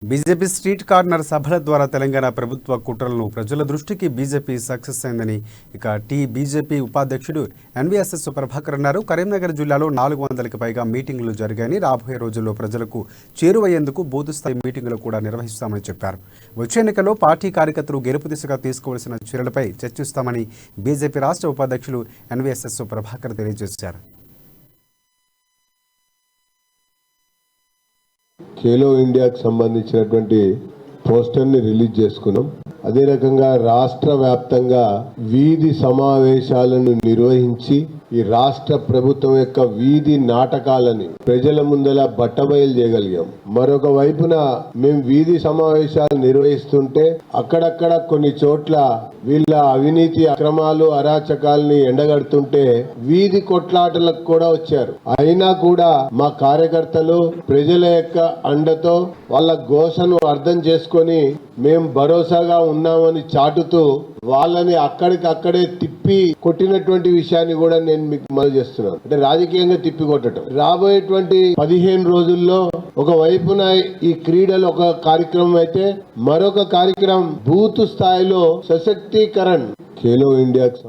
BJP street corner సభల ద్వారా తెలంగాణ ప్రభుత్వ కుట్రలను ప్రజల దృష్టికి బీజేపీ సక్సెస్ అయిందని బీజేపీ ఉపాధ్యక్షుడు ఎన్వీఎస్ఎస్ ప్రభాకర్ అన్నారు. కరీంనగర్ జిల్లాలో 400కి పైగా మీటింగులు జరిగాయని, రాబోయే రోజుల్లో ప్రజలకు చేరువయ్యేందుకు బూత్ స్థాయి మీటింగులు కూడా నిర్వహిస్తామని చెప్పారు. వచ్చే ఎన్నికల్లో పార్టీ కార్యకర్తలు గెలుపు దిశగా తీసుకోవాల్సిన చర్యలపై చర్చిస్తామని బీజేపీ రాష్ట్ర ఉపాధ్యక్షులు ఎన్వీఎస్ఎస్ ప్రభాకర్ తెలియజేశారు. ఖేలో ఇండియాకి సంబంధించినటువంటి పోస్టర్ని రిలీజ్ చేసుకున్నాం. అదే రకంగా రాష్ట్ర వ్యాప్తంగా వీధి సమావేశాలను నిర్వహించి ఈ రాష్ట్ర ప్రభుత్వం యొక్క వీధి నాటకాలని ప్రజల ముందల బట్టబయలు చేయగలిగాం. మరొక వైపున మేము వీధి సమావేశాలు నిర్వహిస్తుంటే అక్కడక్కడ కొన్ని చోట్ల వీళ్ళ అవినీతి అక్రమాలు అరాచకాలని ఎండగడుతుంటే వీధి కొట్లాటలకు కూడా వచ్చారు. అయినా కూడా మా కార్యకర్తలు ప్రజల యొక్క అండతో వాళ్ళ గోసను అర్థం చేసుకొని మేము భరోసాగా ఉన్నామని చాటుతూ వాళ్ళని అక్కడికక్కడే తిప్పి కొట్టినటువంటి విషయాన్ని కూడా నేను మీకు మనవి చేస్తున్నాను. అంటే రాజకీయంగా తిప్పి కొట్టడం. రాబోయేటువంటి 15 రోజుల్లో ఒక వైపున ఈ క్రీడలు ఒక కార్యక్రమం అయితే మరొక కార్యక్రమం బూత్ స్థాయిలో సశక్తీకరణ ఖేలో ఇండియాకి